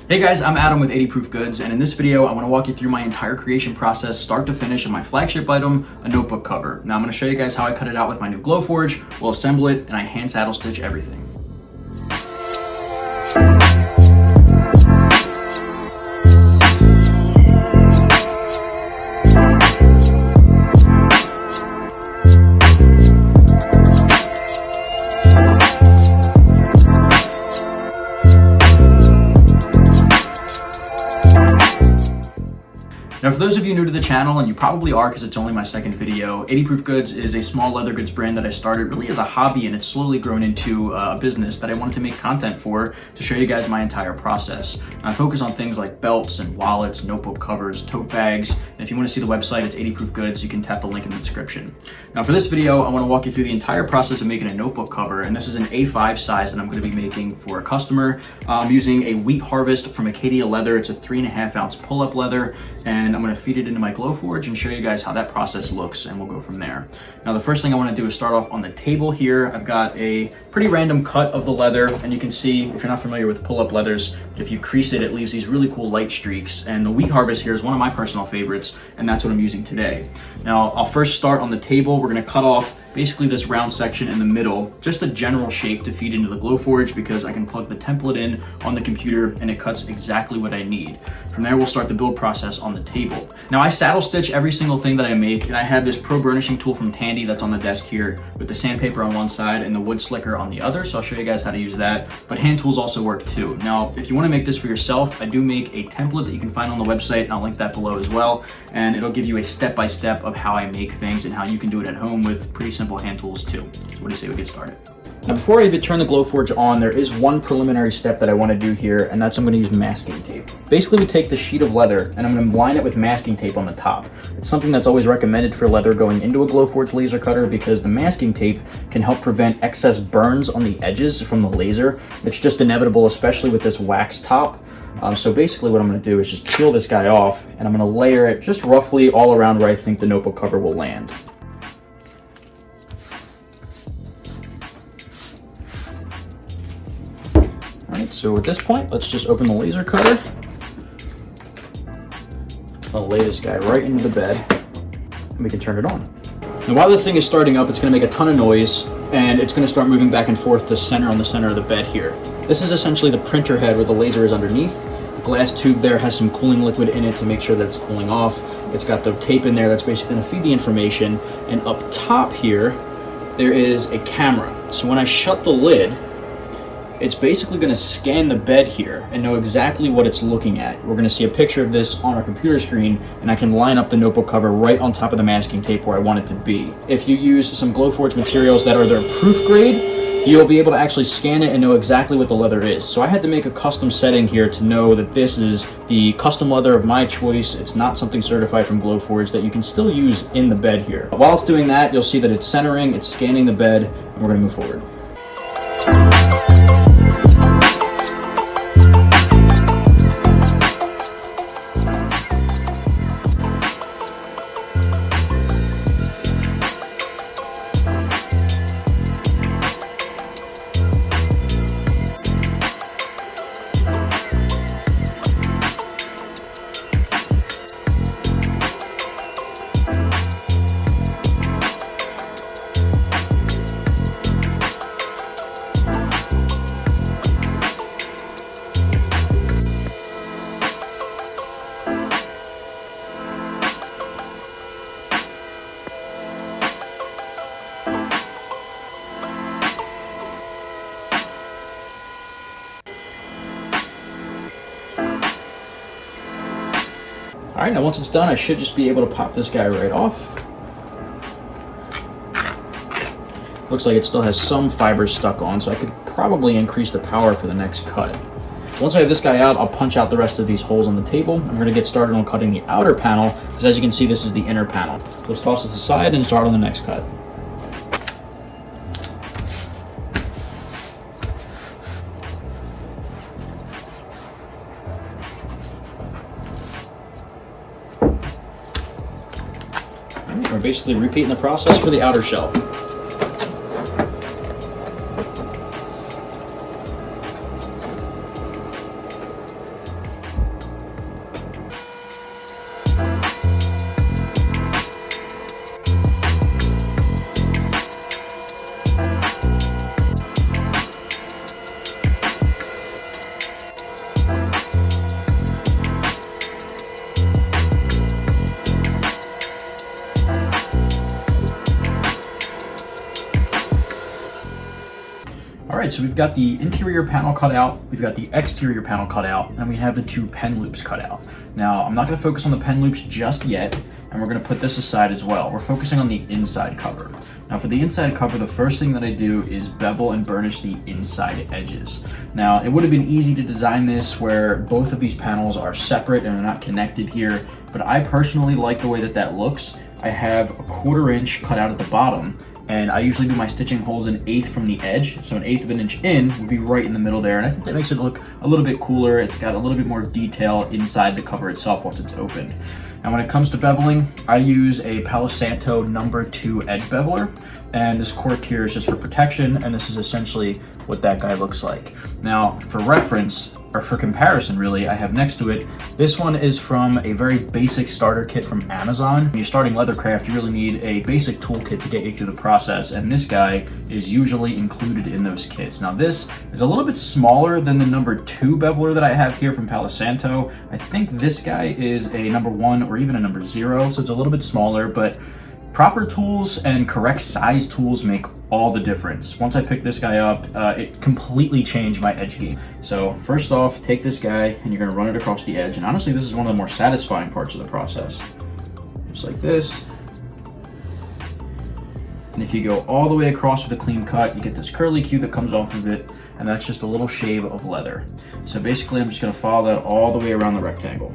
Hey guys, I'm Adam with 80Proof Goods, and in this video I want to walk you through my entire creation process, start to finish, of my flagship item, a notebook cover. Now I'm going to show you guys how I cut it out with my new Glowforge, we'll assemble it, and I hand saddle stitch everything. Now for those of you new to the channel, and you probably are because it's only my second video, 80Proof Goods is a small leather goods brand that I started really as a hobby, and it's slowly grown into a business that I wanted to make content for to show you guys my entire process. Now, I focus on things like belts and wallets, notebook covers, tote bags, and if you want to see the website, it's 80Proof Goods. You can tap the link in the description. Now for this video, I want to walk you through the entire process of making a notebook cover, and this is an A5 size that I'm going to be making for a customer. I'm using a wheat harvest from Acadia leather. It's a 3.5 ounce pull-up leather, and I'm going to feed it into my Glowforge and show you guys how that process looks, and we'll go from there. Now the first thing I want to do is start off on the table here. I've got a pretty random cut of the leather, and you can see, if you're not familiar with pull-up leathers, if you crease it, it leaves these really cool light streaks, and the wheat harvest here is one of my personal favorites, and that's what I'm using today. Now I'll first start on the table. We're going to cut off basically this round section in the middle, just a general shape to feed into the Glowforge because I can plug the template in on the computer and it cuts exactly what I need. From there, we'll start the build process on the table. Now I saddle stitch every single thing that I make, and I have this pro burnishing tool from Tandy that's on the desk here with the sandpaper on one side and the wood slicker on the other, so I'll show you guys how to use that, but hand tools also work too. Now, if you want to make this for yourself, I do make a template that you can find on the website, and I'll link that below as well, and it'll give you a step-by-step of how I make things and how you can do it at home with pretty simple hand tools too. So what do you say we get started? Now before I even turn the Glowforge on, there is one preliminary step that I want to do here, and that's I'm going to use masking tape. Basically, we take the sheet of leather and I'm going to line it with masking tape on the top. It's something that's always recommended for leather going into a Glowforge laser cutter because the masking tape can help prevent excess burns on the edges from the laser. It's just inevitable, especially with this wax top. So basically what I'm going to do is just peel this guy off, and I'm going to layer it just roughly all around where I think the notebook cover will land. Alright, so at this point, let's just open the laser cutter. I'll lay this guy right into the bed, and we can turn it on. Now while this thing is starting up, it's going to make a ton of noise, and it's going to start moving back and forth to center on the center of the bed here. This is essentially the printer head where the laser is underneath. The glass tube there has some cooling liquid in it to make sure that it's cooling off. It's got the tape in there that's basically going to feed the information, and up top here, there is a camera. So when I shut the lid, it's basically going to scan the bed here and know exactly what it's looking at. We're going to see a picture of this on our computer screen, and I can line up the notebook cover right on top of the masking tape where I want it to be. If you use some Glowforge materials that are their proof grade, you'll be able to actually scan it and know exactly what the leather is. So I had to make a custom setting here to know that this is the custom leather of my choice. It's not something certified from Glowforge that you can still use in the bed here. While it's doing that, you'll see that it's centering, it's scanning the bed, and we're going to move forward. Alright, now once it's done, I should just be able to pop this guy right off. Looks like it still has some fibers stuck on, so I could probably increase the power for the next cut. Once I have this guy out, I'll punch out the rest of these holes on the table. I'm going to get started on cutting the outer panel, because as you can see, this is the inner panel. So let's toss this aside and start on the next cut. We're basically repeating the process for the outer shell. right, so we've got the interior panel cut out, we've got the exterior panel cut out, and we have the 2 pen loops cut out. Now, I'm not gonna focus on the pen loops just yet, and we're gonna put this aside as well. We're focusing on the inside cover. Now for the inside cover, the first thing that I do is bevel and burnish the inside edges. Now, it would have been easy to design this where both of these panels are separate and are not connected here, but I personally like the way that that looks. I have a 1/4 inch cut out at the bottom, and I usually do my stitching holes 1/8 from the edge, so 1/8 of an inch in would be right in the middle there, and I think that makes it look a little bit cooler. It's got a little bit more detail inside the cover itself once it's opened. Now when it comes to beveling, I use a Palo Santo #2 edge beveler, and this cork here is just for protection, and this is essentially what that guy looks like. Now for reference, or for comparison really, I have next to it, this one is from a very basic starter kit from Amazon. When you're starting leathercraft, you really need a basic toolkit to get you through the process, and this guy is usually included in those kits. Now this is a little bit smaller than the #2 beveler that I have here from Palo Santo. I think this guy is a #1 or even a #0, so it's a little bit smaller, but proper tools and correct size tools make all the difference. Once I picked this guy up, it completely changed my edge game. So first off, take this guy and you're gonna run it across the edge. And honestly, this is one of the more satisfying parts of the process. Just like this. And if you go all the way across with a clean cut, you get this curly cue that comes off of it, and that's just a little shave of leather. So basically, I'm just gonna follow that all the way around the rectangle.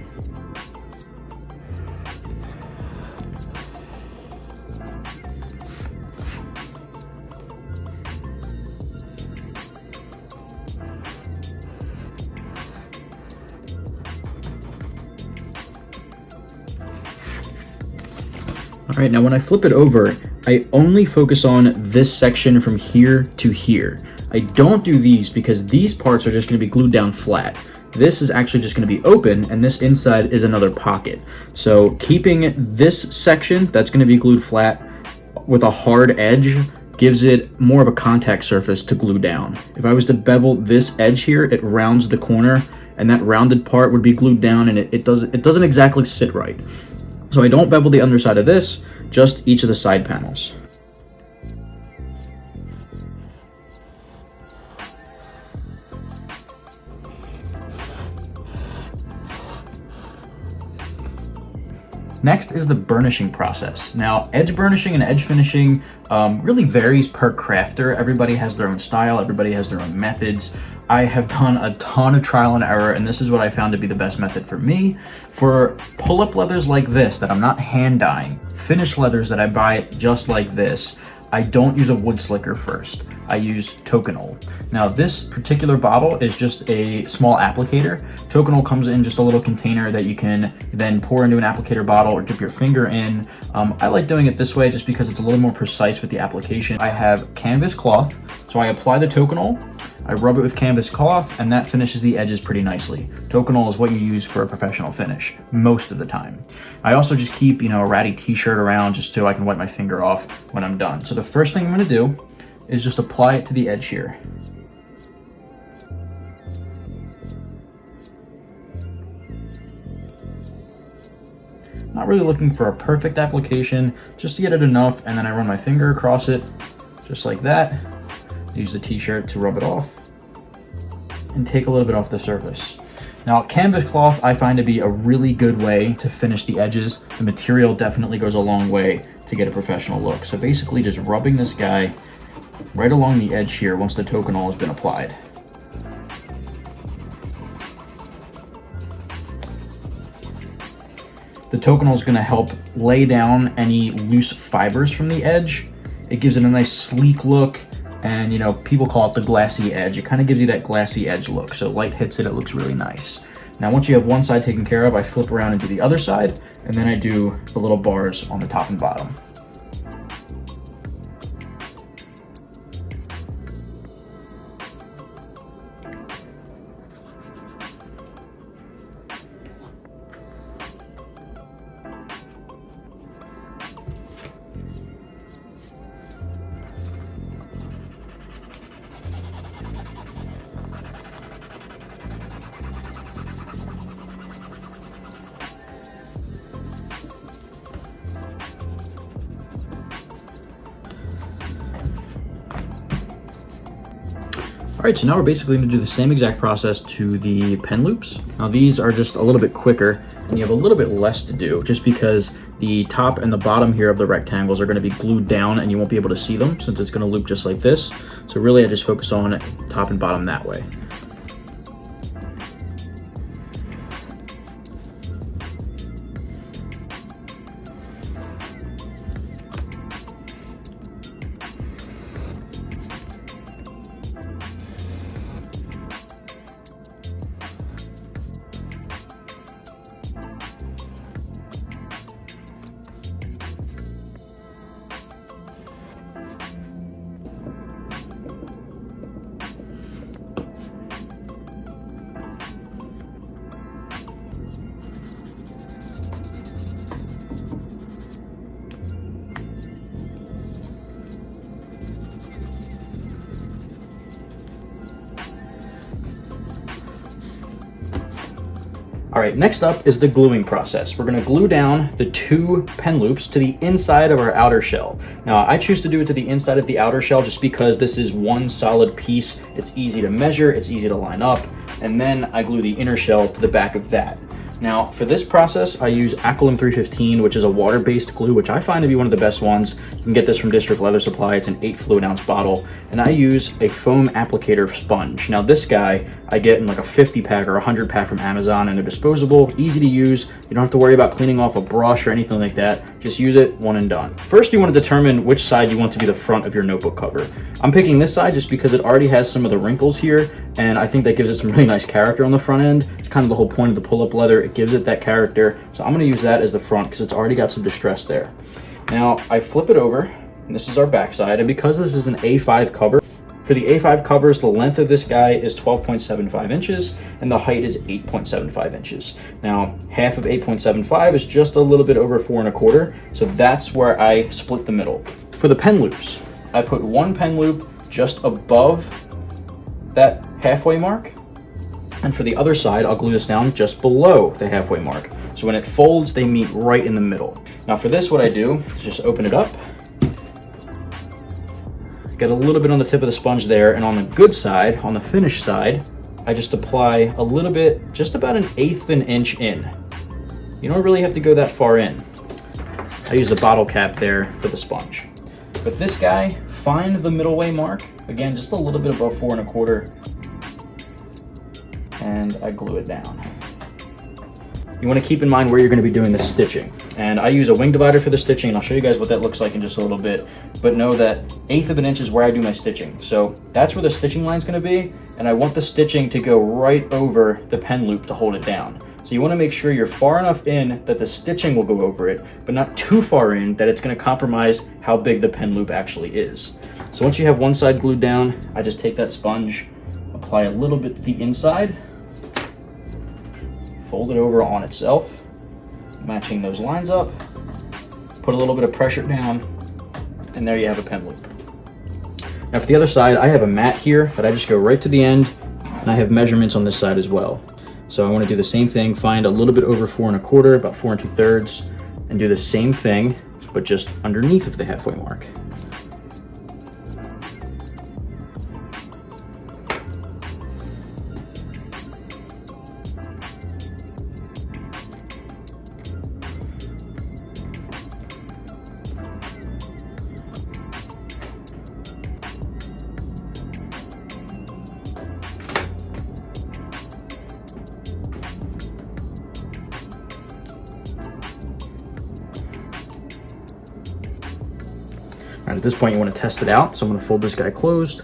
All right, now when I flip it over, I only focus on this section from here to here. I don't do these because these parts are just gonna be glued down flat. This is actually just gonna be open, and this inside is another pocket. So keeping this section that's gonna be glued flat with a hard edge gives it more of a contact surface to glue down. If I was to bevel this edge here, it rounds the corner, and that rounded part would be glued down, and it doesn't exactly sit right. So I don't bevel the underside of this, just each of the side panels. Next is the burnishing process. Now, edge burnishing and edge finishing really varies per crafter. Everybody has their own style, everybody has their own methods. I have done a ton of trial and error, and this is what I found to be the best method for me. For pull-up leathers like this that I'm not hand dyeing, finished leathers that I buy just like this, I don't use a wood slicker first. I use Tokonole. Now this particular bottle is just a small applicator. Tokonole comes in just a little container that you can then pour into an applicator bottle or dip your finger in. I like doing it this way just because it's a little more precise with the application. I have canvas cloth, so I apply the Tokonole, I rub it with canvas cloth, and that finishes the edges pretty nicely. Tokonole is what you use for a professional finish most of the time. I also just keep, a ratty t-shirt around just so I can wipe my finger off when I'm done. So the first thing I'm gonna do is just apply it to the edge here. Not really looking for a perfect application, just to get it enough, and then I run my finger across it, just like that. Use the t-shirt to rub it off, and take a little bit off the surface. Now, canvas cloth I find to be a really good way to finish the edges. The material definitely goes a long way to get a professional look. So basically just rubbing this guy right along the edge here once the Tokonole has been applied. The Tokonole is going to help lay down any loose fibers from the edge. It gives it a nice sleek look, and people call it the glassy edge. It kind of gives you that glassy edge look, so light hits it, it looks really nice. Now once you have one side taken care of, I flip around and do the other side, and then I do the little bars on the top and bottom. All right, so now we're basically gonna do the same exact process to the pen loops. Now these are just a little bit quicker and you have a little bit less to do just because the top and the bottom here of the rectangles are gonna be glued down and you won't be able to see them since it's gonna loop just like this. So really I just focus on top and bottom that way. All right, next up is the gluing process. We're gonna glue down the 2 pen loops to the inside of our outer shell. Now, I choose to do it to the inside of the outer shell just because this is one solid piece. It's easy to measure, it's easy to line up, and then I glue the inner shell to the back of that. Now, for this process, I use Aquilim 315, which is a water-based glue, which I find to be one of the best ones. You can get this from District Leather Supply. It's an 8 fluid ounce bottle, and I use a foam applicator sponge. Now, this guy I get in like a 50 pack or 100 pack from Amazon, and they're disposable, easy to use. You don't have to worry about cleaning off a brush or anything like that. Just use it, one and done. First, you want to determine which side you want to be the front of your notebook cover. I'm picking this side just because it already has some of the wrinkles here, and I think that gives it some really nice character on the front end. It's kind of the whole point of the pull-up leather. It gives it that character. So I'm going to use that as the front because it's already got some distress there. Now, I flip it over, and this is our back side, and because this is an A5 cover, for the A5 covers, the length of this guy is 12.75 inches and the height is 8.75 inches. Now, half of 8.75 is just a little bit over 4 1/4, so that's where I split the middle. For the pen loops, I put 1 pen loop just above that halfway mark, and for the other side, I'll glue this down just below the halfway mark. So when it folds, they meet right in the middle. Now for this, what I do is just open it up, get a little bit on the tip of the sponge there, and on the good side, on the finished side, I just apply a little bit, just about 1/8 of an inch in. You don't really have to go that far in. I use the bottle cap there for the sponge. With this guy, find the middle way mark, again, just a little bit above 4 1/4, and I glue it down. You want to keep in mind where you're going to be doing the stitching. And I use a wing divider for the stitching, and I'll show you guys what that looks like in just a little bit. But know that 1/8 of an inch is where I do my stitching. So that's where the stitching line is going to be, and I want the stitching to go right over the pen loop to hold it down. So you want to make sure you're far enough in that the stitching will go over it, but not too far in that it's going to compromise how big the pen loop actually is. So once you have one side glued down, I just take that sponge, apply a little bit to the inside, fold it over on itself, matching those lines up, put a little bit of pressure down, and there you have a pen loop. Now for the other side, I have a mat here that I just go right to the end, and I have measurements on this side as well. So I want to do the same thing, find a little bit over 4 1/4, about 4 2/3, and do the same thing, but just underneath of the halfway mark. All right, at this point you want to test it out, so I'm going to fold this guy closed,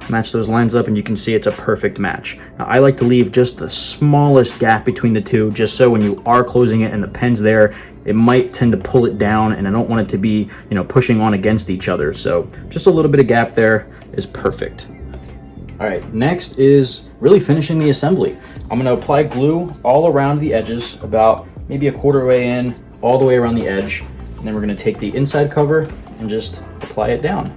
match those lines up, and you can see it's a perfect match. Now I like to leave just the smallest gap between the two, just so when you are closing it and the pen's there, it might tend to pull it down, and I don't want it to be, you know, pushing on against each other. So just a little bit of gap there is perfect. All right, next is really finishing the assembly. I'm going to apply glue all around the edges, about maybe a 1/4 way in, all the way around the edge, and then we're going to take the inside cover and just apply it down.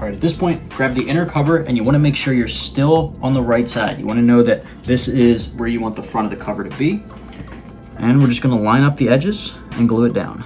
right, at this point, grab the inner cover and you want to make sure you're still on the right side. You want to know that this is where you want the front of the cover to be. And we're just going to line up the edges and glue it down.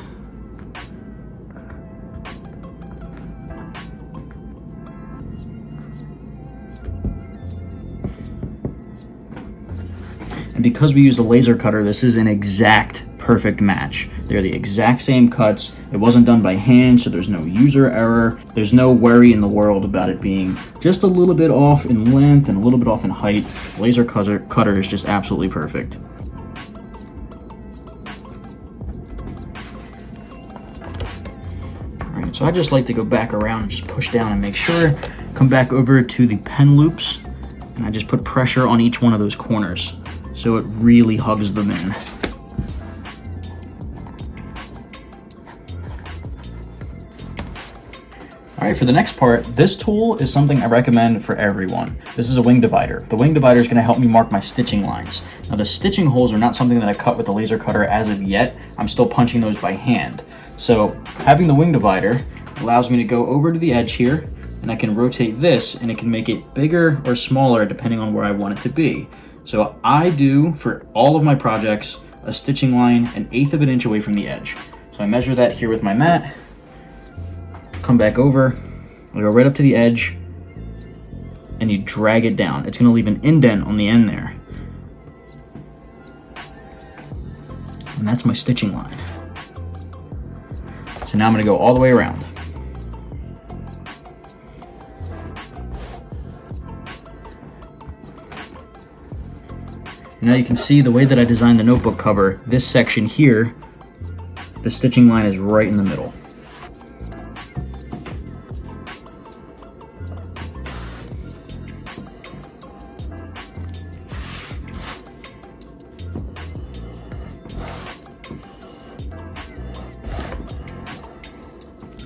And because we used a laser cutter, this is an exact perfect match. They're the exact same cuts. It wasn't done by hand, so there's no user error. There's no worry in the world about it being just a little bit off in length and a little bit off in height. Laser cutter is just absolutely perfect. All right, so I just like to go back around and just push down and make sure. Come back over to the pen loops, and I just put pressure on each one of those corners so it really hugs them in. All right, for the next part, this tool is something I recommend for everyone. This is a wing divider. The wing divider is going to help me mark my stitching lines. Now, the stitching holes are not something that I cut with the laser cutter as of yet. I'm still punching those by hand. So having the wing divider allows me to go over to the edge here, and I can rotate this, and it can make it bigger or smaller depending on where I want it to be. So I do, for all of my projects, a stitching line 1/8 of an inch away from the edge. So I measure that here with my mat, come back over, I go right up to the edge, and you drag it down. It's gonna leave an indent on the end there. And that's my stitching line. So now I'm gonna go all the way around. Now you can see the way that I designed the notebook cover, this section here, the stitching line is right in the middle.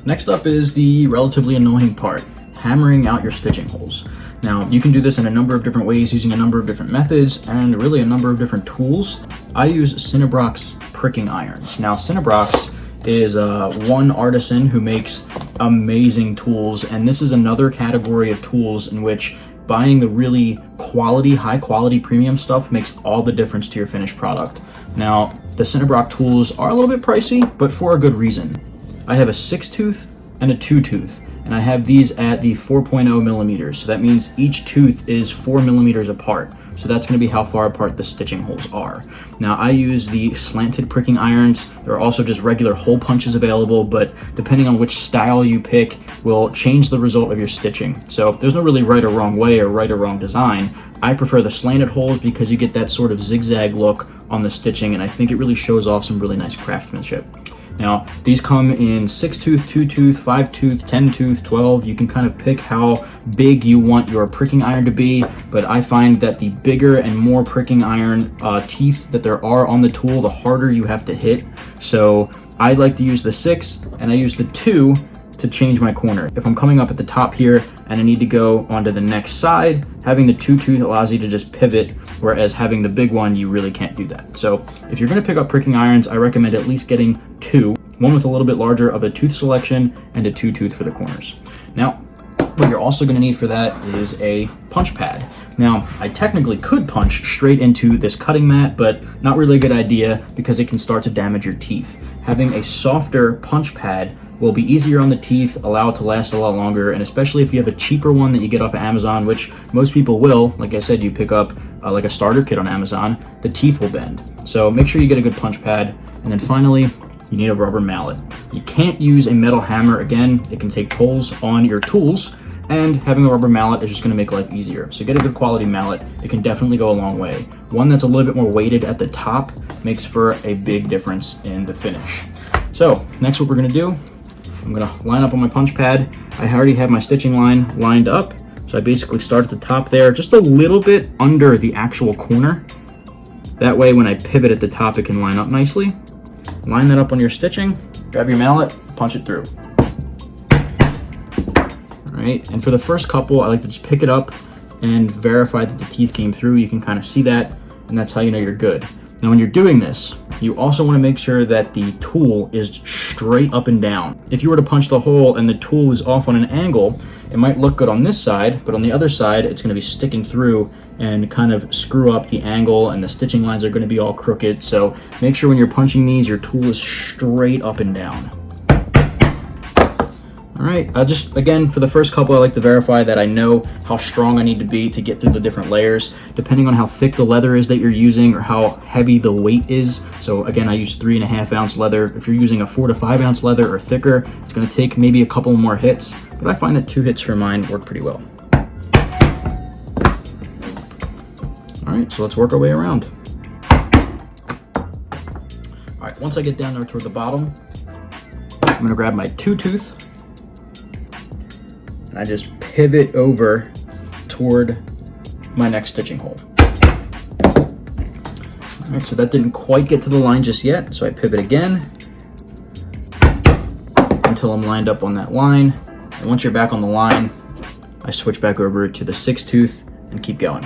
Next up is the relatively annoying part, hammering out your stitching holes. Now, you can do this in a number of different ways using a number of different methods and really a number of different tools. I use Cinnabrox pricking irons. Now, Cinnabrox is one artisan who makes amazing tools, and this is another category of tools in which buying the really high quality premium stuff makes all the difference to your finished product. Now, the Cinnabrox tools are a little bit pricey, but for a good reason. I have a 6-tooth and a 2-tooth, and I have these at the 4.0 millimeters. So that means each tooth is 4 millimeters apart. So that's gonna be how far apart the stitching holes are. Now, I use the slanted pricking irons. There are also just regular hole punches available, but depending on which style you pick will change the result of your stitching. So there's no really right or wrong way or right or wrong design. I prefer the slanted holes because you get that sort of zigzag look on the stitching, and I think it really shows off some really nice craftsmanship. Now, these come in 6-tooth, 2-tooth, 5-tooth, 10-tooth, 12. You can kind of pick how big you want your pricking iron to be, but I find that the bigger and more pricking iron teeth that there are on the tool, the harder you have to hit. So I like to use the 6, and I use the 2 to change my corner. If I'm coming up at the top here and I need to go onto the next side, having the 2-tooth allows you to just pivot, whereas having the big one, you really can't do that. So if you're gonna pick up pricking irons, I recommend at least getting 2, one with a little bit larger of a tooth selection and a 2-tooth for the corners. Now, what you're also gonna need for that is a punch pad. Now, I technically could punch straight into this cutting mat, but not really a good idea because it can start to damage your teeth. Having a softer punch pad will be easier on the teeth, allow it to last a lot longer, and especially if you have a cheaper one that you get off of Amazon, which most people will, like I said, you pick up like a starter kit on Amazon, the teeth will bend. So make sure you get a good punch pad, and then finally, you need a rubber mallet. You can't use a metal hammer, again, it can take tolls on your tools, and having a rubber mallet is just gonna make life easier. So get a good quality mallet, it can definitely go a long way. One that's a little bit more weighted at the top makes for a big difference in the finish. So next what we're gonna do, I'm gonna line up on my punch pad. I already have my stitching line lined up. So I basically start at the top there, just a little bit under the actual corner. That way when I pivot at the top, it can line up nicely. Line that up on your stitching, grab your mallet, punch it through. All right, and for the first couple, I like to just pick it up and verify that the teeth came through. You can kind of see that, and that's how you know you're good. Now when you're doing this, you also want to make sure that the tool is straight up and down. If you were to punch the hole and the tool is off on an angle, it might look good on this side, but on the other side, it's gonna be sticking through and kind of screw up the angle, and the stitching lines are gonna be all crooked. So make sure when you're punching these, your tool is straight up and down. All right, just again, for the first couple, I like to verify that I know how strong I need to be to get through the different layers, depending on how thick the leather is that you're using or how heavy the weight is. So again, I use 3.5 ounce leather. If you're using a 4 to 5 ounce leather or thicker, it's gonna take maybe a couple more hits, but I find that 2 hits for mine work pretty well. All right, so let's work our way around. All right, once I get down there toward the bottom, I'm gonna grab my 2-tooth, and I just pivot over toward my next stitching hole. All right, so that didn't quite get to the line just yet, so I pivot again until I'm lined up on that line. And once you're back on the line, I switch back over to the 6-tooth and keep going.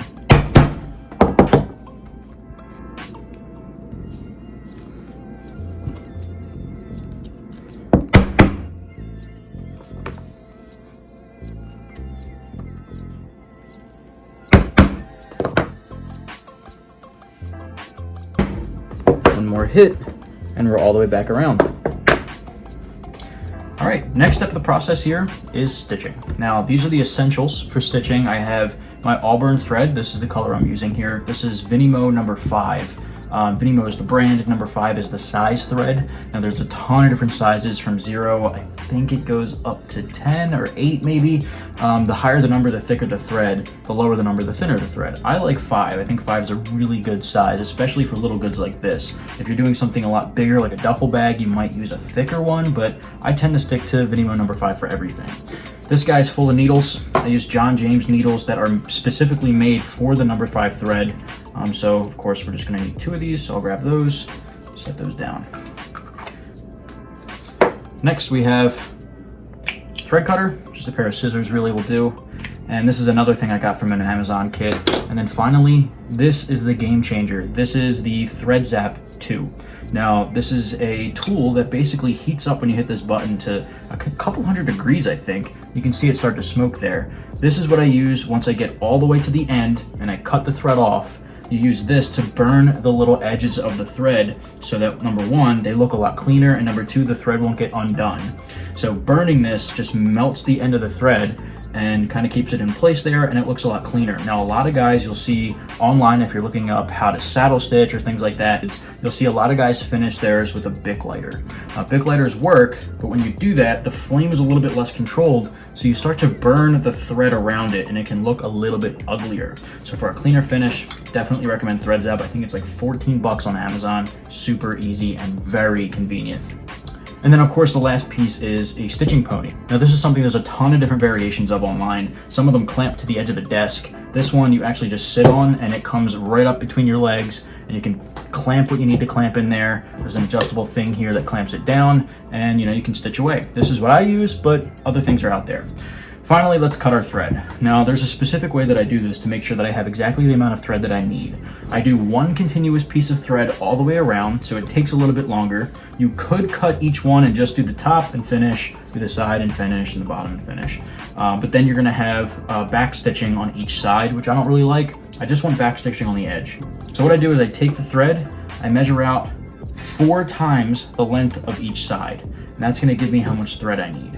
One more hit, and we're all the way back around. All right, next step of the process here is stitching. Now, these are the essentials for stitching. I have my Auburn thread. This is the color I'm using here. This is Vinymo number 5. Vinymo is the brand, number 5 is the size thread. Now there's a ton of different sizes from 0, I think it goes up to 10 or 8 maybe. The higher the number, the thicker the thread, the lower the number, the thinner the thread. I like 5, I think 5 is a really good size, especially for little goods like this. If you're doing something a lot bigger, like a duffel bag, you might use a thicker one, but I tend to stick to Vinymo number 5 for everything. This guy's full of needles. I use John James needles that are specifically made for the number 5 thread. So of course we're just gonna need 2 of these, so I'll grab those, set those down. Next we have thread cutter, just a pair of scissors really will do. And this is another thing I got from an Amazon kit. And then finally, this is the game changer. This is the Thread Zap 2. Now, this is a tool that basically heats up when you hit this button to a couple hundred degrees, I think. You can see it start to smoke there. This is what I use once I get all the way to the end and I cut the thread off. You use this to burn the little edges of the thread so that, number 1, they look a lot cleaner, and number 2, the thread won't get undone. So burning this just melts the end of the thread and kind of keeps it in place there, and it looks a lot cleaner. Now, a lot of guys you'll see online, if you're looking up how to saddle stitch or things like that, you'll see a lot of guys finish theirs with a Bic lighter. Bic lighters work, but when you do that, the flame is a little bit less controlled, so you start to burn the thread around it, and it can look a little bit uglier. So for a cleaner finish, definitely recommend Thread Zap. I think it's like 14 bucks on Amazon. Super easy and very convenient. And then of course the last piece is a stitching pony. Now this is something there's a ton of different variations of online. Some of them clamp to the edge of a desk. This one you actually just sit on and it comes right up between your legs, and you can clamp what you need to clamp in there. There's an adjustable thing here that clamps it down, and you can stitch away. This is what I use, but other things are out there. Finally, let's cut our thread. Now, there's a specific way that I do this to make sure that I have exactly the amount of thread that I need. I do one continuous piece of thread all the way around, so it takes a little bit longer. You could cut each one and just do the top and finish, do the side and finish, and the bottom and finish. But then you're gonna have back stitching on each side, which I don't really like. I just want back stitching on the edge. So what I do is I take the thread, I measure out 4 times the length of each side, and that's gonna give me how much thread I need.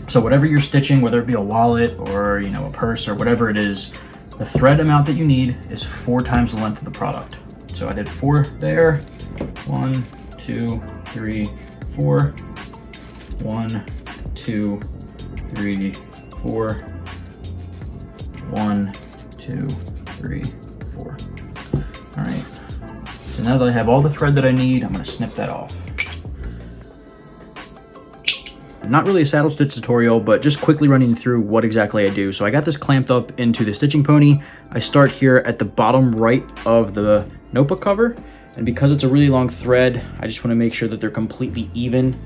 So whatever you're stitching, whether it be a wallet or a purse or whatever it is, the thread amount that you need is 4 times the length of the product. So I did 4 there. 1, 2, 3, 4. 1, 2, 3, 4. 1, 2, 3, 4. All right. So now that I have all the thread that I need, I'm going to snip that off. Not really a saddle stitch tutorial, but just quickly running through what exactly I do. So I got this clamped up into the stitching pony. I start here at the bottom right of the notebook cover, and because it's a really long thread, I just want to make sure that they're completely even.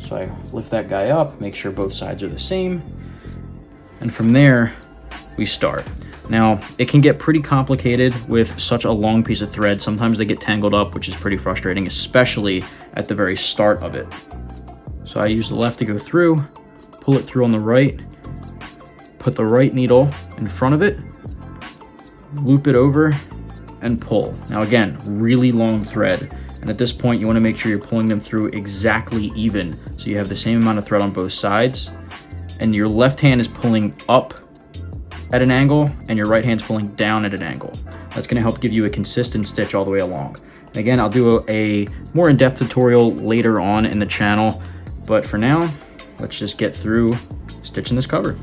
So I lift that guy up, make sure both sides are the same, and from there we start. Now, it can get pretty complicated with such a long piece of thread. Sometimes they get tangled up, which is pretty frustrating, especially at the very start of it. So I use the left to go through, pull it through on the right, put the right needle in front of it, loop it over, and pull. Now again, really long thread. And at this point, you want to make sure you're pulling them through exactly even. So you have the same amount of thread on both sides, and your left hand is pulling up at an angle, and your right hand's pulling down at an angle. That's going to help give you a consistent stitch all the way along. And again, I'll do a more in-depth tutorial later on in the channel, but for now, let's just get through stitching this cover.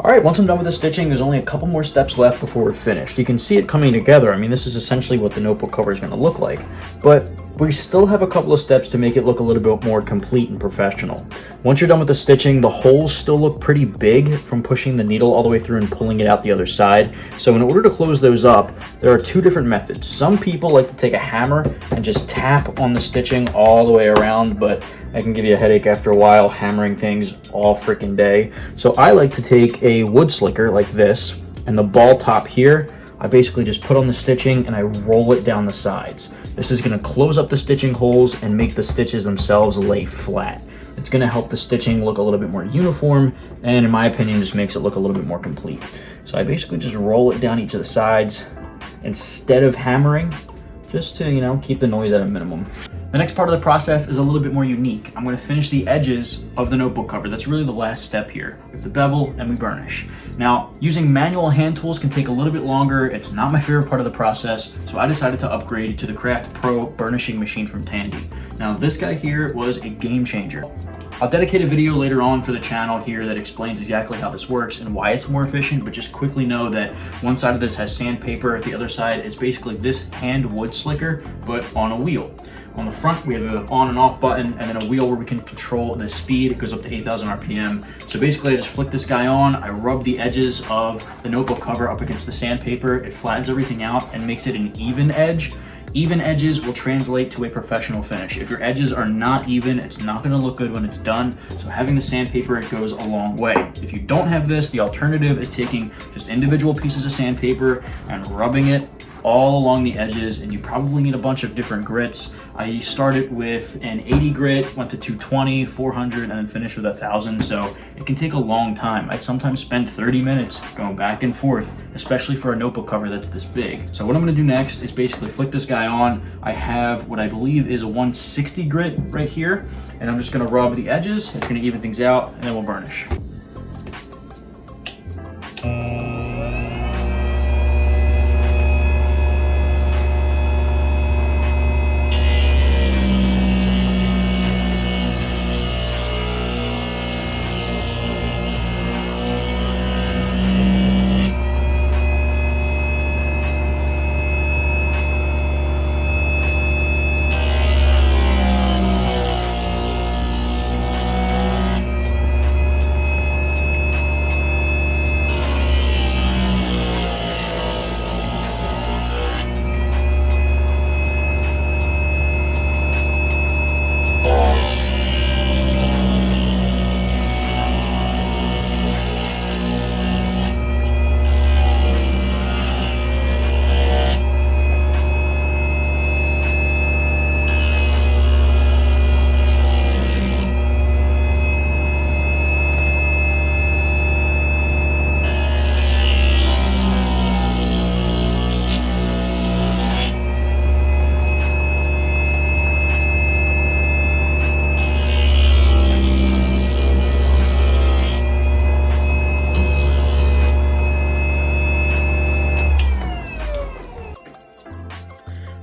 All right, once I'm done with the stitching, there's only a couple more steps left before we're finished. You can see it coming together. I mean, this is essentially what the notebook cover is going to look like, but we still have a couple of steps to make it look a little bit more complete and professional. Once you're done with the stitching, the holes still look pretty big from pushing the needle all the way through and pulling it out the other side. So in order to close those up, there are two different methods. Some people like to take a hammer and just tap on the stitching all the way around, but that can give you a headache after a while, hammering things all freaking day. So I like to take a wood slicker like this, and the ball top here, I basically just put on the stitching and I roll it down the sides. This is going to close up the stitching holes and make the stitches themselves lay flat. It's going to help the stitching look a little bit more uniform, and in my opinion, just makes it look a little bit more complete. So I basically just roll it down each of the sides instead of hammering, just to, you know, keep the noise at a minimum. The next part of the process is a little bit more unique. I'm going to finish the edges of the notebook cover. That's really the last step here. We have the bevel and we burnish. Now, using manual hand tools can take a little bit longer. It's not my favorite part of the process, so I decided to upgrade to the 80 Pro Burnishing Machine from Tandy. Now, this guy here was a game changer. I'll dedicate a video later on for the channel here that explains exactly how this works and why it's more efficient, but just quickly know that one side of this has sandpaper, the other side is basically this hand wood slicker, but on a wheel. On the front, we have an on and off button, and then a wheel where we can control the speed. It goes up to 8,000 RPM. So basically, I just flick this guy on, I rub the edges of the notebook cover up against the sandpaper, it flattens everything out and makes it an even edge. Even edges will translate to a professional finish. If your edges are not even, it's not gonna look good when it's done. So having the sandpaper, it goes a long way. If you don't have this, the alternative is taking just individual pieces of sandpaper and rubbing it all along the edges, and you probably need a bunch of different grits. I started with an 80 grit, went to 220, 400, and then finished with 1,000, so it can take a long time. I'd sometimes spend 30 minutes going back and forth, especially for a notebook cover that's this big. So what I'm gonna do next is basically flick this guy on. I have what I believe is a 160 grit right here, and I'm just gonna rub the edges. It's gonna even things out, and then we'll burnish.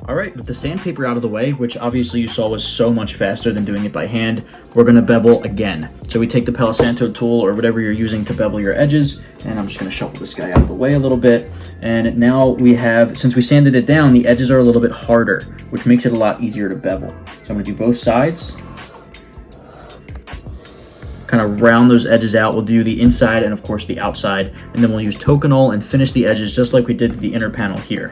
All right, with the sandpaper out of the way, which obviously you saw was so much faster than doing it by hand, we're gonna bevel again. So we take the Palo Santo tool or whatever you're using to bevel your edges, and I'm just gonna shuffle this guy out of the way a little bit. And now we have, since we sanded it down, the edges are a little bit harder, which makes it a lot easier to bevel. So I'm gonna do both sides, kind of round those edges out. We'll do the inside and of course the outside, and then we'll use Tokonole and finish the edges just like we did the inner panel here.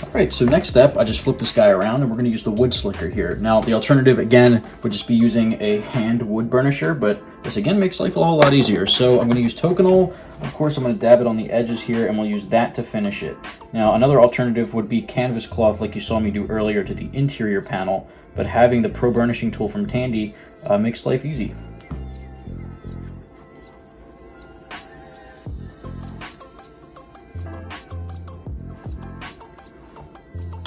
All right, so next step, I just flip this guy around and we're gonna use the wood slicker here. Now, the alternative, again, would just be using a hand wood burnisher, but this again makes life a whole lot easier. So I'm gonna use Tokonole. Of course, I'm gonna dab it on the edges here and we'll use that to finish it. Now, another alternative would be canvas cloth like you saw me do earlier to the interior panel, but having the Pro Burnishing tool from Tandy makes life easy.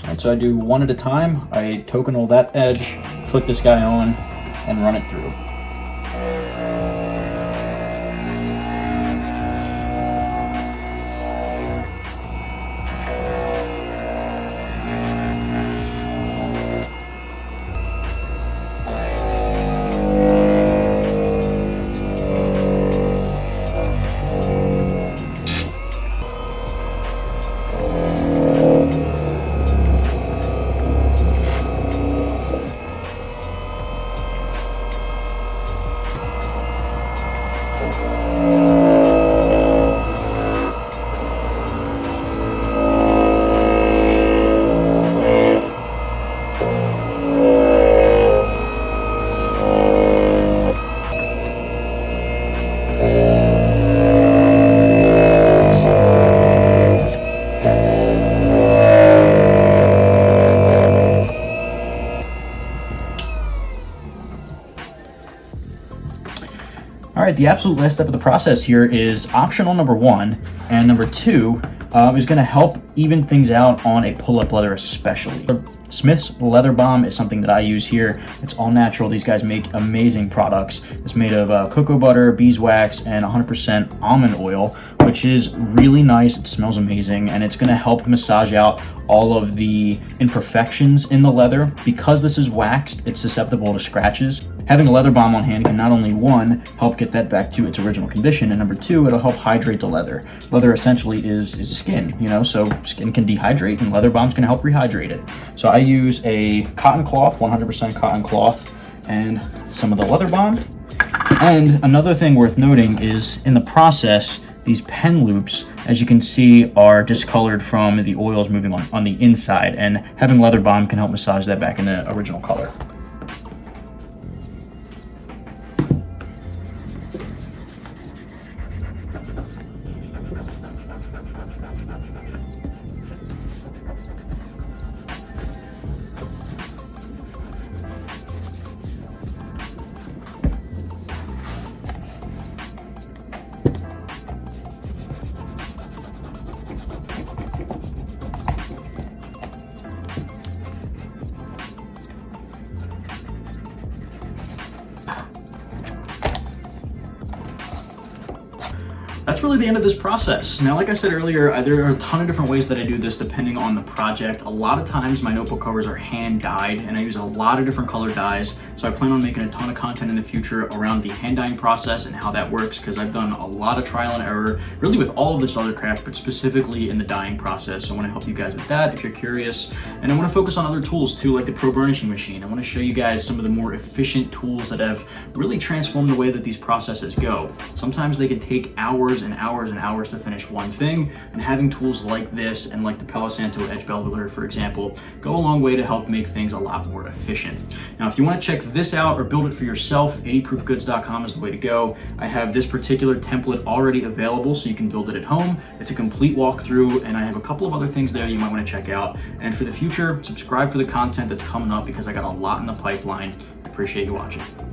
Alright, so I do one at a time. I Tokonole that edge, flick this guy on, and run it through. All right, the absolute last step of the process here is optional number one, and number two is going to help even things out on a pull-up leather especially. Smith's Leather Balm is something that I use here. It's all natural. These guys make amazing products. It's made of cocoa butter, beeswax, and 100% almond oil, which is really nice. It smells amazing, and it's going to help massage out all of the imperfections in the leather. Because this is waxed, it's susceptible to scratches. Having a leather balm on hand can not only, one, help get that back to its original condition, and number two, it'll help hydrate the leather. Leather essentially is skin, you know, so skin can dehydrate, and leather balm's gonna help rehydrate it. So I use a cotton cloth, 100% cotton cloth, and some of the leather balm. And another thing worth noting is in the process, these pen loops, as you can see, are discolored from the oils moving on the inside, and having leather balm can help massage that back in the original color. That's really the end of this process. Now, like I said earlier, there are a ton of different ways that I do this depending on the project. A lot of times my notebook covers are hand dyed, and I use a lot of different color dyes. So I plan on making a ton of content in the future around the hand dyeing process and how that works, because I've done a lot of trial and error, really with all of this other craft, but specifically in the dyeing process. So I want to help you guys with that if you're curious. And I want to focus on other tools too, like the Pro Burnishing Machine. I want to show you guys some of the more efficient tools that have really transformed the way that these processes go. Sometimes they can take hours and hours and hours to finish one thing, and having tools like this and like the Palo Santo Edge Beveler, for example, go a long way to help make things a lot more efficient. Now, if you want to check this out or build it for yourself, 80proofgoods.com is the way to go. I have this particular template already available so you can build it at home. It's a complete walkthrough, and I have a couple of other things there you might want to check out. And for the future, subscribe for the content that's coming up because I got a lot in the pipeline. I appreciate you watching.